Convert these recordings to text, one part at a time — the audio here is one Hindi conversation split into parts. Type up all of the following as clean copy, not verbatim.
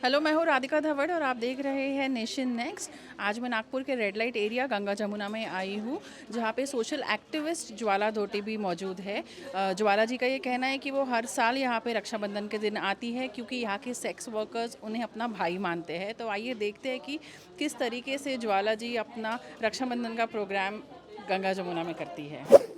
हेलो, मैं हूँ राधिका धवड़ और आप देख रहे हैं नेशन नेक्स्ट। आज मैं नागपुर के red light area Ganga Jamuna में आई हूँ, जहाँ पे सोशल एक्टिविस्ट ज्वाला धोटे भी मौजूद है। ज्वाला जी का ये कहना है कि वो हर साल यहाँ पे रक्षाबंधन के दिन आती है, क्योंकि यहाँ के सेक्स वर्कर्स उन्हें अपना भाई मानते हैं। तो आइए देखते हैं कि किस तरीके से ज्वाला जी अपना रक्षाबंधन का प्रोग्राम गंगा जमुना में करती है।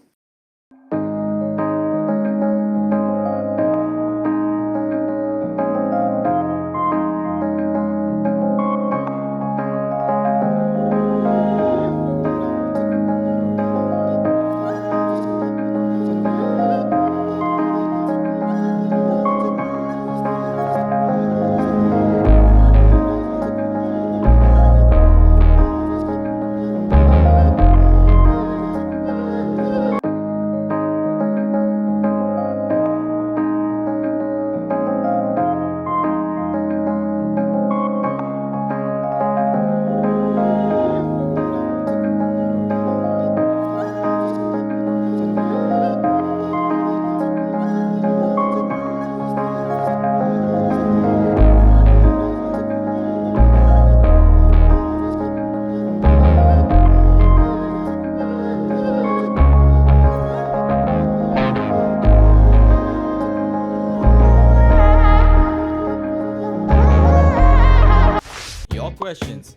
Your questions,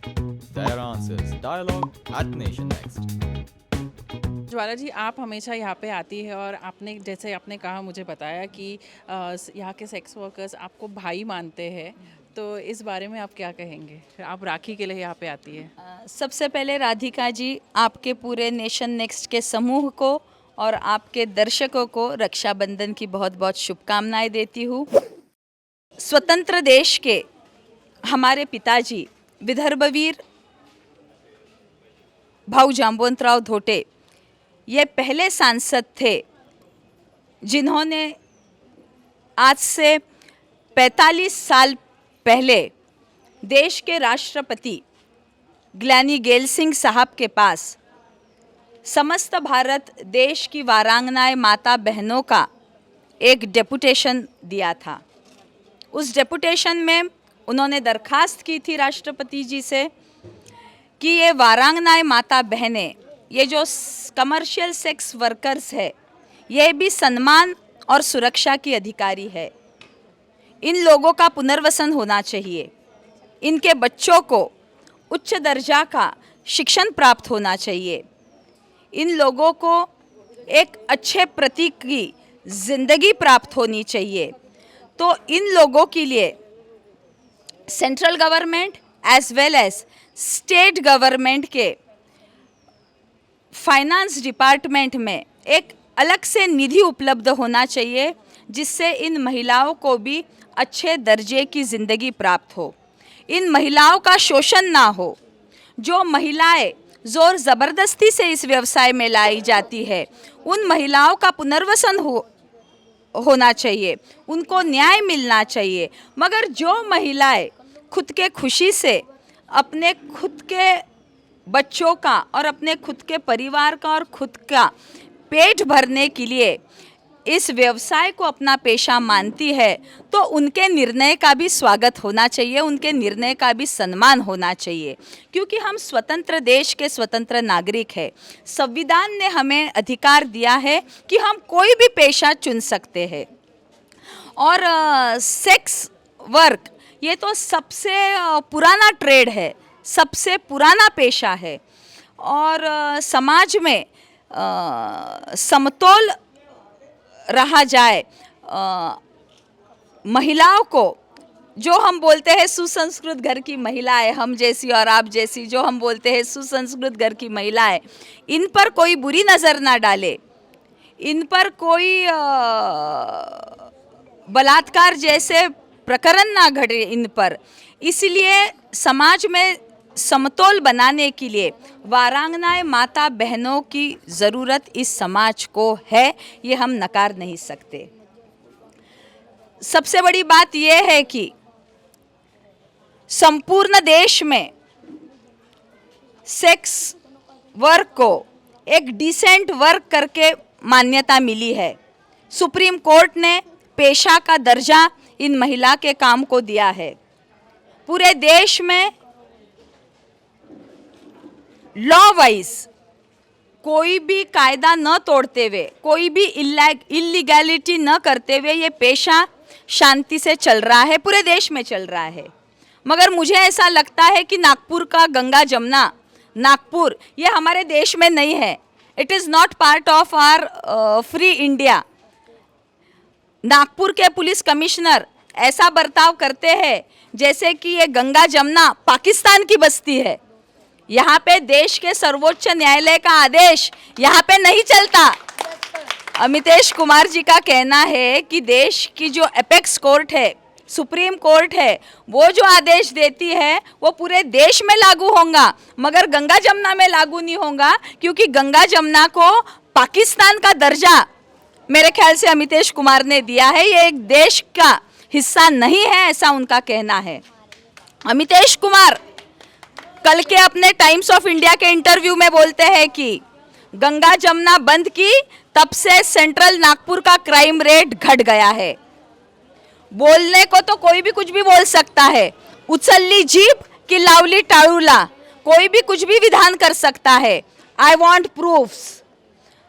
their answers. Dialogue at Nation Next. Jwala ji, आप हमेशा यहाँ पे आती है और जैसे आपने कहा, मुझे बताया कि यहाँ के सेक्स वर्कर्स आपको भाई मानते हैं। तो इस बारे में आप क्या कहेंगे? आप राखी के लिए यहाँ पे आती है। सबसे पहले राधिका जी, आपके पूरे नेशन नेक्स्ट के समूह को और आपके दर्शकों को रक्षाबंधन की बहुत बहुत शुभकामनाएं देती हूँ। स्वतंत्र देश के हमारे पिताजी विदर्भवीर भाऊ जांबुवंतराव धोटे ये पहले सांसद थे जिन्होंने आज से 45 साल पहले देश के राष्ट्रपति ग्लैनी गेल सिंह साहब के पास समस्त भारत देश की वारांगनाएं माता बहनों का एक डेपुटेशन दिया था। उस डेपुटेशन में उन्होंने दरखास्त की थी राष्ट्रपति जी से कि ये वारांगनाएं माता बहनें, ये जो कमर्शियल सेक्स वर्कर्स है, ये भी सम्मान और सुरक्षा की अधिकारी है। इन लोगों का पुनर्वसन होना चाहिए। इनके बच्चों को उच्च दर्जा का शिक्षण प्राप्त होना चाहिए। इन लोगों को एक अच्छे प्रतीक की जिंदगी प्राप्त होनी चाहिए। तो इन लोगों के लिए central government as well as state government के फाइनेंस डिपार्टमेंट में एक अलग से निधि उपलब्ध होना चाहिए, जिससे इन महिलाओं को भी अच्छे दर्जे की ज़िंदगी प्राप्त हो, इन महिलाओं का शोषण ना हो। जो महिलाएं ज़ोर ज़बरदस्ती से इस व्यवसाय में लाई जाती है, उन महिलाओं का पुनर्वसन होना चाहिए, उनको न्याय मिलना चाहिए। मगर जो महिलाएं खुद के खुशी से अपने खुद के बच्चों का और अपने खुद के परिवार का और खुद का पेट भरने के लिए इस व्यवसाय को अपना पेशा मानती है, तो उनके निर्णय का भी स्वागत होना चाहिए, उनके निर्णय का भी सम्मान होना चाहिए। क्योंकि हम स्वतंत्र देश के स्वतंत्र नागरिक हैं। संविधान ने हमें अधिकार दिया है कि हम कोई भी पेशा चुन सकते हैं। और सेक्स वर्क ये तो सबसे पुराना ट्रेड है, सबसे पुराना पेशा है। और समाज में समतोल रहा जाए, महिलाओं को, जो हम बोलते हैं सुसंस्कृत घर की महिलाएं, हम जैसी और आप जैसी, जो हम बोलते हैं सुसंस्कृत घर की महिलाएं, इन पर कोई बुरी नज़र ना डाले, इन पर कोई बलात्कार जैसे प्रकरण ना घटे इन पर। इसलिए समाज में समतोल बनाने के लिए वारांगनाएं माता बहनों की ज़रूरत इस समाज को है, ये हम नकार नहीं सकते। सबसे बड़ी बात यह है कि संपूर्ण देश में सेक्स वर्क को एक डिसेंट वर्क करके मान्यता मिली है। सुप्रीम कोर्ट ने पेशा का दर्जा इन महिला के काम को दिया है। पूरे देश में लॉ वाइज कोई भी कायदा न तोड़ते हुए, कोई भी इलीगैलिटी न करते हुए ये पेशा शांति से चल रहा है, पूरे देश में चल रहा है। मगर मुझे ऐसा लगता है कि नागपुर का गंगा जमुना, नागपुर ये हमारे देश में नहीं है। It is not part of our free India. Nagpur के पुलिस कमिश्नर ऐसा बर्ताव करते हैं जैसे कि ये गंगा जमुना पाकिस्तान की बस्ती है। यहाँ पे देश के सर्वोच्च न्यायालय का आदेश यहाँ पे नहीं चलता। अमितेश कुमार जी का कहना है कि देश की जो एपेक्स कोर्ट है, सुप्रीम कोर्ट है, वो जो आदेश देती है वो पूरे देश में लागू होगा, मगर गंगा जमुना में लागू नहीं होगा, क्योंकि गंगा जमुना को पाकिस्तान का दर्जा मेरे ख्याल से अमितेश कुमार ने दिया है। ये एक देश का हिस्सा नहीं है, ऐसा उनका कहना है। अमितेश कुमार कल के अपने टाइम्स ऑफ इंडिया के इंटरव्यू में बोलते हैं कि गंगा जमुना बंद की तब से सेंट्रल नागपुर का क्राइम रेट घट गया है। बोलने को तो कोई भी कुछ भी बोल सकता है, उछलली जीभ की लावली टाळूला, कोई भी कुछ भी विधान कर सकता है। I want proofs,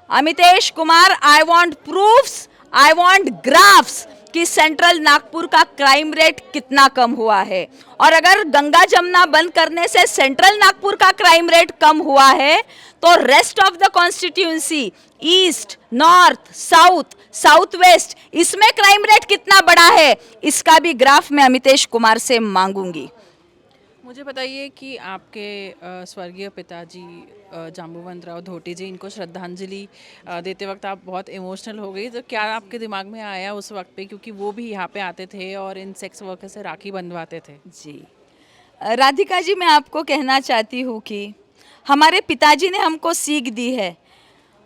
Amitesh Kumar, I want proofs, I want graphs कि सेंट्रल नागपुर का क्राइम रेट कितना कम हुआ है। और अगर गंगा जमुना बंद करने से सेंट्रल नागपुर का क्राइम रेट कम हुआ है तो rest of the constituency, east, north, south, south west, इसमें क्राइम रेट कितना बड़ा है, इसका भी ग्राफ मैं अमितेश कुमार से मांगूंगी। मुझे बताइए कि आपके स्वर्गीय पिताजी जाम्बुवंत राव धोटी जी, इनको श्रद्धांजलि देते वक्त आप बहुत इमोशनल हो गई, तो क्या आपके दिमाग में आया उस वक्त पे, क्योंकि वो भी यहाँ पे आते थे और इन सेक्स वर्कर से राखी बंधवाते थे? जी राधिका जी, मैं आपको कहना चाहती हूँ कि हमारे पिताजी ने हमको सीख दी है,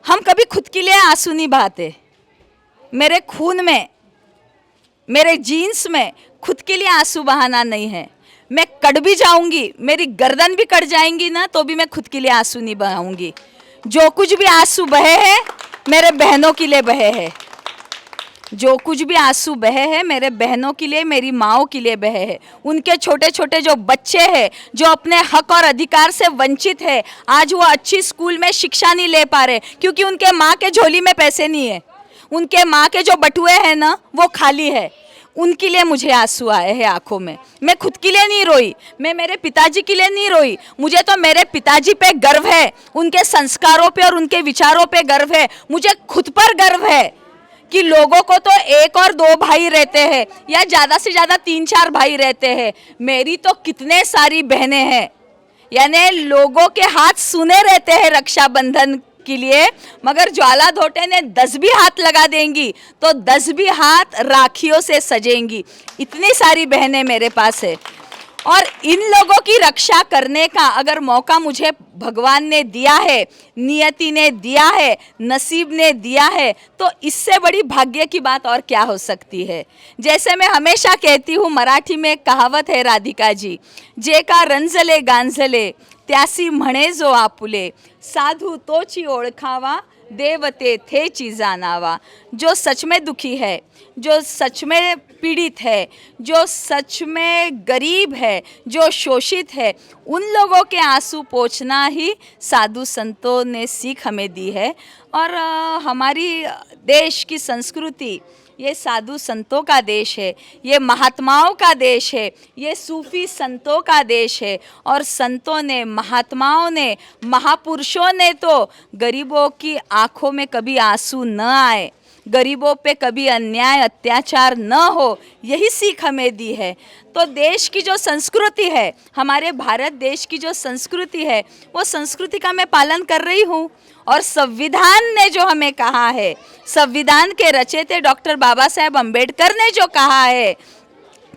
हम कभी खुद के लिए आंसू नहीं बहाते। मेरे खून में, मेरे जीन्स में खुद के लिए आंसू बहाना नहीं है। मैं कट भी जाऊंगी, मेरी गर्दन भी कट जाएंगी ना, तो भी मैं खुद के लिए आंसू नहीं बहाऊंगी। जो कुछ भी आंसू बहे हैं मेरे बहनों के लिए बहे हैं, जो कुछ भी आंसू बहे हैं मेरे बहनों के लिए, मेरी माओ के लिए बहे हैं। उनके छोटे छोटे जो बच्चे हैं जो अपने हक और अधिकार से वंचित है, आज वो अच्छी स्कूल में शिक्षा नहीं ले पा रहे क्योंकि उनके माँ के झोली में पैसे नहीं है, उनके माँ के जो बटुए हैं ना वो खाली है। उनके लिए मुझे आंसू आए हैं आंखों में। मैं खुद के लिए नहीं रोई, मैं मेरे पिताजी के लिए नहीं रोई। मुझे तो मेरे पिताजी पे गर्व है, उनके संस्कारों पे और उनके विचारों पे गर्व है। मुझे खुद पर गर्व है कि लोगों को तो एक और दो भाई रहते हैं या ज़्यादा से ज़्यादा 3-4 भाई रहते हैं, मेरी तो कितने सारी बहनें हैं। यानी लोगों के हाथ सुने रहते हैं रक्षाबंधन के लिए, मगर ज्वाला धोटे ने 10 भी हाथ लगा देंगी तो 10 भी हाथ राखियों से सजेंगी। इतनी सारी बहनें मेरे पास है और इन लोगों की रक्षा करने का अगर मौका मुझे भगवान ने दिया है, नियति ने दिया है, नसीब ने दिया है, तो इससे बड़ी भाग्य की बात और क्या हो सकती है। जैसे मैं हमेशा कहती हूँ, मराठी में एक कहावत है राधिका जी, जे का रंजले गांजले त्यासी म्हणे जो आपुले, साधु तोची ओळखावा, देवते थेची जानावा। जो सच में दुखी है, जो सच में पीड़ित है, जो सच में गरीब है, जो शोषित है, उन लोगों के आंसू पोंछना ही साधु संतों ने सीख हमें दी है। और हमारी देश की संस्कृति ये साधु संतों का देश है, ये महात्माओं का देश है, ये सूफी संतों का देश है। और संतों ने, महात्माओं ने, महापुरुषों ने तो गरीबों की आंखों में कभी आंसू न आए, गरीबों पे कभी अन्याय अत्याचार न हो, यही सीख हमें दी है। तो देश की जो संस्कृति है, हमारे भारत देश की जो संस्कृति है, वो संस्कृति का मैं पालन कर रही हूँ। और संविधान ने जो हमें कहा है, संविधान के रचयिता डॉक्टर बाबा साहेब अम्बेडकर ने जो कहा है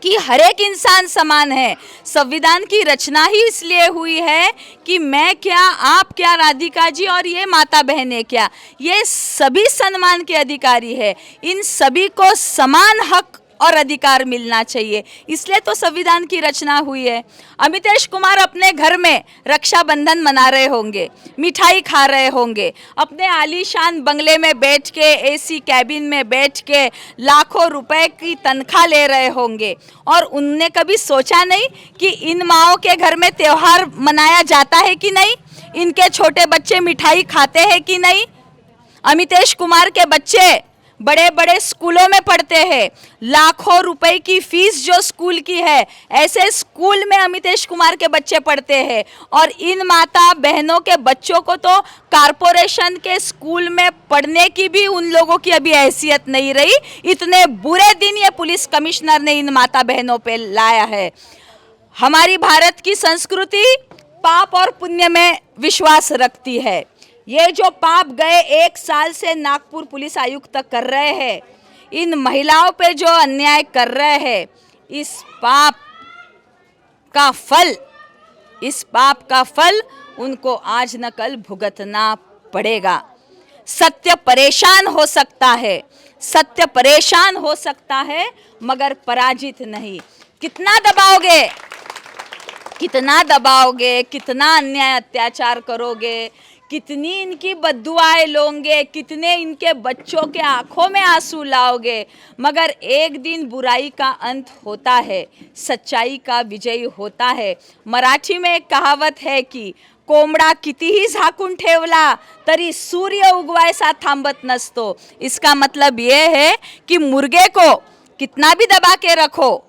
कि हर एक इंसान समान है, संविधान की रचना ही इसलिए हुई है कि मैं क्या, आप क्या, राधिका जी और ये माता बहनें क्या, ये सभी सम्मान के अधिकारी है। इन सभी को समान हक और अधिकार मिलना चाहिए, इसलिए तो संविधान की रचना हुई है। अमितेश कुमार अपने घर में रक्षाबंधन मना रहे होंगे, मिठाई खा रहे होंगे, अपने आलीशान बंगले में बैठ के एसी कैबिन में बैठ के लाखों रुपए की तनख्वाह ले रहे होंगे, और उनने कभी सोचा नहीं कि इन माओं के घर में त्योहार मनाया जाता है कि नहीं, इनके छोटे बच्चे मिठाई खाते हैं कि नहीं। अमितेश कुमार के बच्चे बड़े बड़े स्कूलों में पढ़ते हैं, लाखों रुपए की फीस जो स्कूल की है, ऐसे स्कूल में अमितेश कुमार के बच्चे पढ़ते हैं, और इन माता बहनों के बच्चों को तो कारपोरेशन के स्कूल में पढ़ने की भी उन लोगों की अभी हैसियत नहीं रही। इतने बुरे दिन ये पुलिस कमिश्नर ने इन माता बहनों पे लाया है। हमारी भारत की संस्कृति पाप और पुण्य में विश्वास रखती है। ये जो पाप गए 1 साल से नागपुर पुलिस आयुक्त कर रहे हैं, इन महिलाओं पे जो अन्याय कर रहे हैं, इस पाप का फल उनको आज न कल भुगतना पड़ेगा। सत्य परेशान हो सकता है मगर पराजित नहीं। कितना दबाओगे, कितना अन्याय अत्याचार करोगे, कितनी इनकी बद्दुआएं लोगे, कितने इनके बच्चों के आंखों में आंसू लाओगे, मगर एक दिन बुराई का अंत होता है, सच्चाई का विजय होता है। मराठी में एक कहावत है कि कोंबडा कितीही झाकून ठेवला तरी सूर्य उगवायसा थांबत नसतो। इसका मतलब ये है कि मुर्गे को कितना भी दबा के रखो,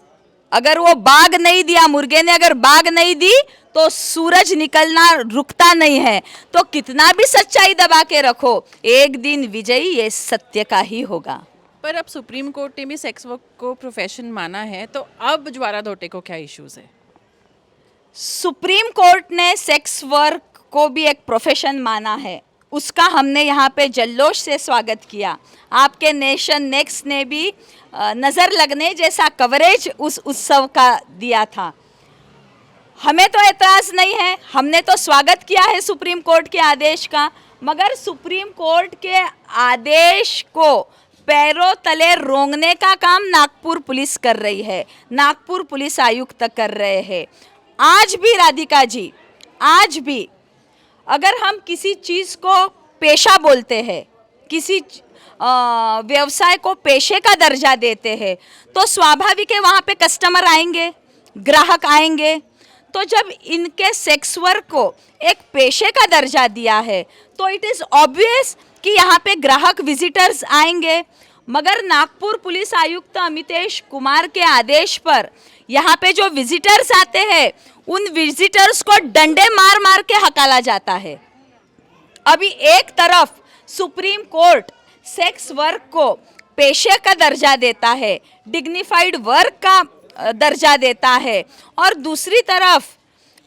अगर वो बाग नहीं दिया, मुर्गे ने अगर बाग नहीं दी तो सूरज निकलना रुकता नहीं है। तो कितना भी सच्चाई दबा के रखो, एक दिन विजयी ये सत्य का ही होगा। पर अब सुप्रीम कोर्ट ने भी सेक्स वर्क को प्रोफेशन माना है, तो अब ज्वाला धोटे को क्या इश्यूज है? सुप्रीम कोर्ट ने सेक्स वर्क को भी एक प्रोफेशन माना है, उसका हमने यहाँ पे जल्लोश से स्वागत किया। आपके नेशन नेक्स्ट ने भी नज़र लगने जैसा कवरेज उस उत्सव का दिया था। हमें तो एतराज़ नहीं है, हमने तो स्वागत किया है सुप्रीम कोर्ट के आदेश का, मगर सुप्रीम कोर्ट के आदेश को पैरों तले रोंगने का काम नागपुर पुलिस कर रही है, नागपुर पुलिस आयुक्त कर रहे हैं। आज भी राधिका जी, आज भी अगर हम किसी चीज़ को पेशा बोलते हैं, किसी व्यवसाय को पेशे का दर्जा देते हैं, तो स्वाभाविक है वहाँ पे कस्टमर आएंगे, ग्राहक आएंगे। तो जब इनके सेक्स वर्क को एक पेशे का दर्जा दिया है तो इट इज़ ऑब्वियस कि यहाँ पे ग्राहक विजिटर्स आएंगे। मगर नागपुर पुलिस आयुक्त अमितेश कुमार के आदेश पर यहाँ पे जो विजिटर्स आते हैं, उन विजिटर्स को डंडे मार मार के हकाला जाता है। अभी एक तरफ सुप्रीम कोर्ट सेक्स वर्क को पेशे का दर्जा देता है, डिग्निफाइड वर्क का दर्जा देता है, और दूसरी तरफ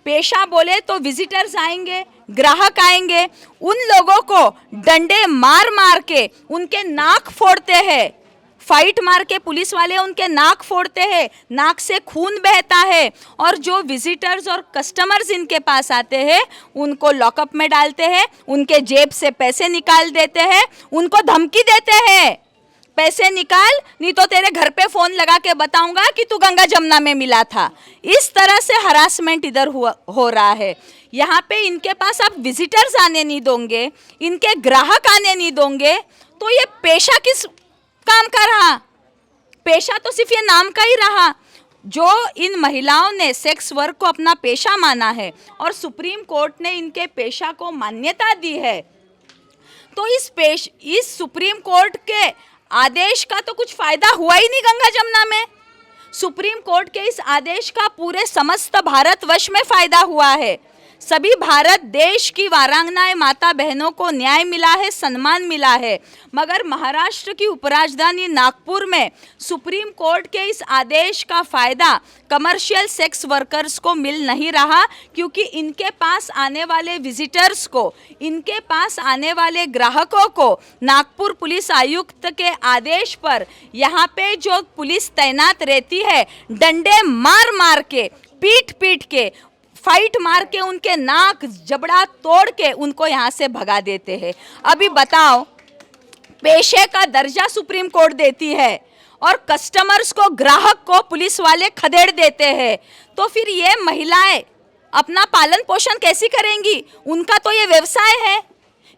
पेशा बोले तो विजिटर्स आएंगे, ग्राहक आएंगे, उन लोगों को डंडे मार मार के उनके नाक फोड़ते हैं। फाइट मार के पुलिस वाले उनके नाक फोड़ते हैं, नाक से खून बहता है, और जो विजिटर्स और कस्टमर्स इनके पास आते हैं उनको लॉकअप में डालते हैं, उनके जेब से पैसे निकाल देते हैं, उनको धमकी देते हैं, पैसे निकाल नहीं तो तेरे घर पे फोन लगा के बताऊंगा कि तू गंगा जमुना में मिला था। इस तरह से हरासमेंट इधर हो रहा है। यहाँ पे इनके पास आप विजिटर्स आने नहीं दोगे, इनके ग्राहक आने नहीं दोगे, तो ये पेशा किस काम का रहा? पेशा तो सिर्फ ये नाम का ही रहा। जो इन महिलाओं ने सेक्स वर्क को अपना पेशा माना है और सुप्रीम कोर्ट ने इनके पेशा को मान्यता दी है, तो इस सुप्रीम कोर्ट के आदेश का तो कुछ फायदा हुआ ही नहीं गंगा जमुना में। सुप्रीम कोर्ट के इस आदेश का पूरे समस्त भारतवर्ष में फायदा हुआ है। सभी भारत देश की वारांगनाएं माता बहनों को न्याय मिला है, सम्मान मिला है, मगर महाराष्ट्र की उपराजधानी नागपुर में सुप्रीम कोर्ट के इस आदेश का फ़ायदा कमर्शियल सेक्स वर्कर्स को मिल नहीं रहा, क्योंकि इनके पास आने वाले विजिटर्स को, इनके पास आने वाले ग्राहकों को नागपुर पुलिस आयुक्त के आदेश पर यहाँ पे जो पुलिस तैनात रहती है, डंडे मार मार के, पीट पीट के, फाइट मार के, उनके नाक जबड़ा तोड़ के उनको यहाँ से भगा देते हैं। अभी बताओ, पेशे का दर्जा सुप्रीम कोर्ट देती है और कस्टमर्स को, ग्राहक को पुलिस वाले खदेड़ देते हैं, तो फिर ये महिलाएं अपना पालन पोषण कैसे करेंगी? उनका तो ये व्यवसाय है।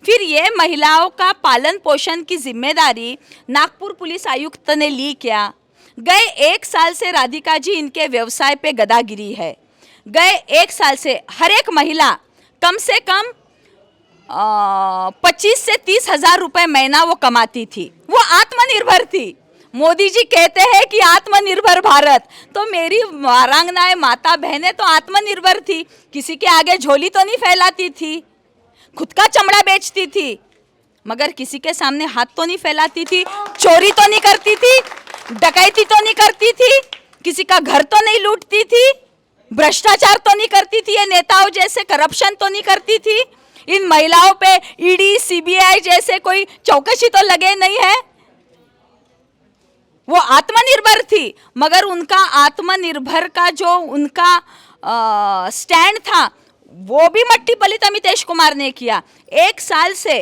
फिर ये महिलाओं का पालन पोषण की जिम्मेदारी नागपुर पुलिस आयुक्त ने ली क्या? गए 1 साल से राधिका जी इनके व्यवसाय पे गदागिरी है। गए 1 साल से हर एक महिला कम से कम 25 से 30 हजार रुपए महीना वो कमाती थी। वो आत्मनिर्भर थी। मोदी जी कहते हैं कि आत्मनिर्भर भारत, तो मेरी वारांगनाएं, माता बहनें तो आत्मनिर्भर थी। किसी के आगे झोली तो नहीं फैलाती थी, खुद का चमड़ा बेचती थी, मगर किसी के सामने हाथ तो नहीं फैलाती थी, चोरी तो नहीं करती थी, डकैती तो नहीं करती थी, किसी का घर तो नहीं लूटती थी, भ्रष्टाचार तो नहीं करती थी, ये नेताओं जैसे करप्शन तो नहीं करती थी। इन महिलाओं पे ईडी, सीबीआई जैसे कोई चौकसी तो लगे नहीं है। वो आत्मनिर्भर थी, मगर उनका आत्मनिर्भर का जो उनका स्टैंड था वो भी मट्टी पलित अमितेश कुमार ने किया। 1 साल से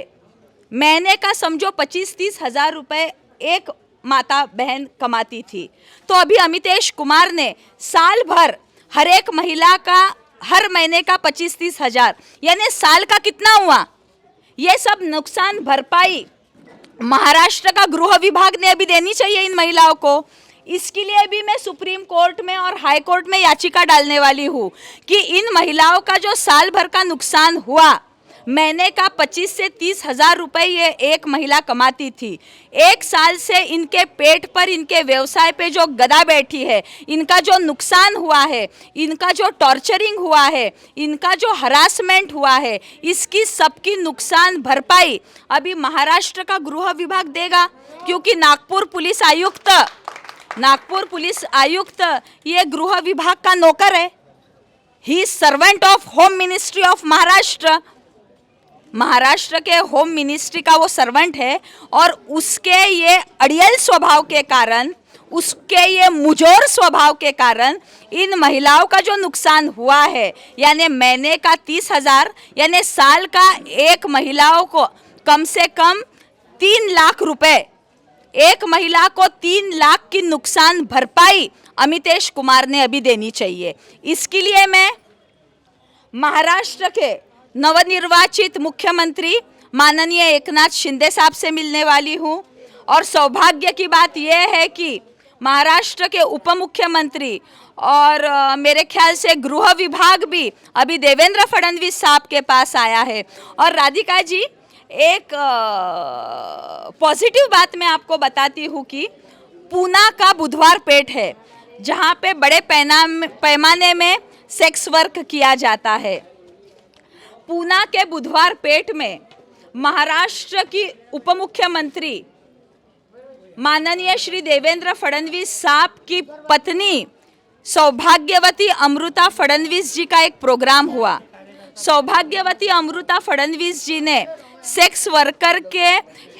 महीने का समझो 25-30 हजार रुपए एक माता बहन कमाती थी, तो अभी अमितेश कुमार ने साल भर हर एक महिला का हर महीने का 25-30 हजार, यानी साल का कितना हुआ? ये सब नुकसान भरपाई महाराष्ट्र का गृह विभाग ने अभी देनी चाहिए इन महिलाओं को। इसके लिए भी मैं सुप्रीम कोर्ट में और हाई कोर्ट में याचिका डालने वाली हूँ कि इन महिलाओं का जो साल भर का नुकसान हुआ, महीने का 25 से 30 हजार रुपए ये एक महिला कमाती थी। 1 साल से इनके पेट पर, इनके व्यवसाय पे जो गदा बैठी है, इनका जो नुकसान हुआ है, इनका जो टॉर्चरिंग हुआ है, इनका जो हरासमेंट हुआ है, इसकी सबकी नुकसान भरपाई अभी महाराष्ट्र का गृह विभाग देगा, क्योंकि नागपुर पुलिस आयुक्त ये गृह विभाग का नौकर है। He is servant of home ministry of Maharashtra के होम मिनिस्ट्री का वो सर्वेंट है, और उसके ये अड़ियल स्वभाव के कारण, उसके ये मुजोर स्वभाव के कारण इन महिलाओं का जो नुकसान हुआ है, यानी महीने का 30 हजार, यानी साल का एक महिलाओं को कम से कम 3 लाख रुपए, एक महिला को 3 लाख की नुकसान भरपाई अमितेश कुमार ने अभी देनी चाहिए। इसके लिए मैं महाराष्ट्र के नवनिर्वाचित मुख्यमंत्री माननीय एकनाथ शिंदे साहब से मिलने वाली हूँ, और सौभाग्य की बात यह है कि महाराष्ट्र के उप मुख्यमंत्री और मेरे ख्याल से गृह विभाग भी अभी देवेंद्र फडणवीस साहब के पास आया है। और राधिका जी, एक पॉजिटिव बात मैं आपको बताती हूँ कि पूना का बुधवार पेट है, जहाँ पे बड़े पैमाने में सेक्स वर्क किया जाता है। पूना के बुधवार पेट में महाराष्ट्र की उप मुख्यमंत्री माननीय श्री देवेंद्र फडणवीस साहब की पत्नी सौभाग्यवती अमृता फडणवीस जी का एक प्रोग्राम हुआ। सौभाग्यवती अमृता फडणवीस जी ने सेक्स वर्कर के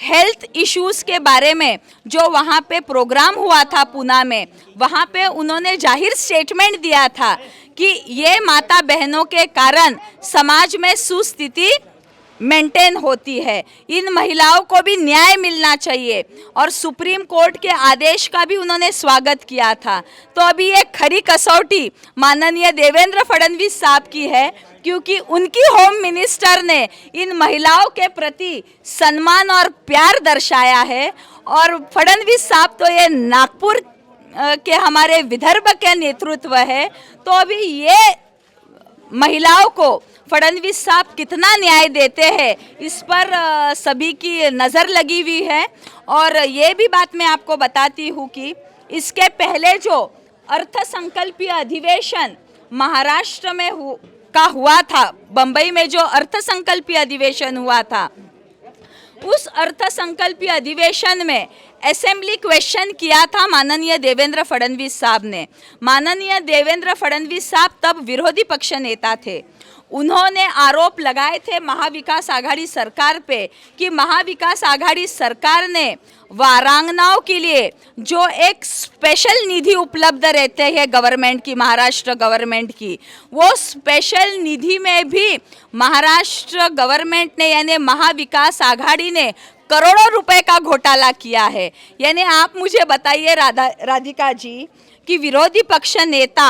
हेल्थ इश्यूज के बारे में जो वहाँ पे प्रोग्राम हुआ था पूना में, वहाँ पे उन्होंने जाहिर स्टेटमेंट दिया था कि ये माता बहनों के कारण समाज में सुस्थिति मेंटेन होती है, इन महिलाओं को भी न्याय मिलना चाहिए, और सुप्रीम कोर्ट के आदेश का भी उन्होंने स्वागत किया था। तो अभी ये खरी कसौटी माननीय देवेंद्र फडणवीस साहब की है, क्योंकि उनकी होम मिनिस्टर ने इन महिलाओं के प्रति सम्मान और प्यार दर्शाया है। और फडणवीस साहब तो ये नागपुर के हमारे विदर्भ के नेतृत्व है, तो अभी ये महिलाओं को फडणवीस साहब कितना न्याय देते हैं, इस पर सभी की नज़र लगी हुई है। और ये भी बात मैं आपको बताती हूँ कि इसके पहले जो अर्थसंकल्पीय अधिवेशन महाराष्ट्र में हुआ था, बम्बई में जो अर्थसंकल्पीय अधिवेशन हुआ था, उस अर्थसंकल्पीय अधिवेशन में असेंबली क्वेश्चन किया था माननीय देवेंद्र फडणवीस साहब ने। माननीय देवेंद्र फडणवीस साहब तब विरोधी पक्ष नेता थे। उन्होंने आरोप लगाए थे महाविकास आघाड़ी सरकार पे कि महाविकास आघाड़ी सरकार ने वारांगनाओं के लिए जो एक स्पेशल निधि उपलब्ध रहते हैं गवर्नमेंट की, महाराष्ट्र गवर्नमेंट की, वो स्पेशल निधि में भी महाराष्ट्र गवर्नमेंट ने यानी महाविकास आघाड़ी ने करोड़ों रुपए का घोटाला किया है। यानी आप मुझे बताइए राधिका जी कि विरोधी पक्ष नेता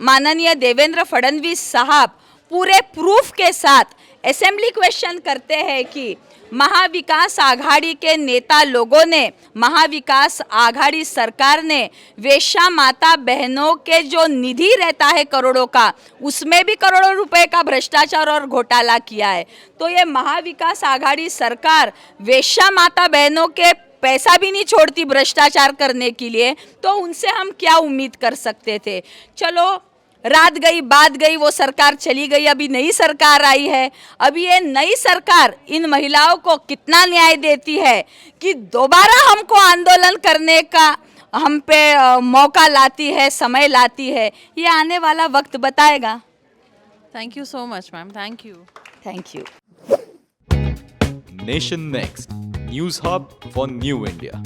माननीय देवेंद्र फडणवीस साहब पूरे प्रूफ के साथ असेंबली क्वेश्चन करते हैं कि महाविकास आघाड़ी के नेता लोगों ने, महाविकास आघाड़ी सरकार ने वेश्या माता बहनों के जो निधि रहता है करोड़ों का, उसमें भी करोड़ों रुपए का भ्रष्टाचार और घोटाला किया है। तो ये महाविकास आघाड़ी सरकार वेश्या माता बहनों के पैसा भी नहीं छोड़ती भ्रष्टाचार करने के लिए, तो उनसे हम क्या उम्मीद कर सकते थे। चलो रात गई बात गई, वो सरकार चली गई, अभी नई सरकार आई है। अभी ये नई सरकार इन महिलाओं को कितना न्याय देती है कि दोबारा हमको आंदोलन करने का हम पे मौका लाती है, समय लाती है, ये आने वाला वक्त बताएगा। Thank you so much ma'am, thank you. Thank you. Nation Next, News Hub for New India.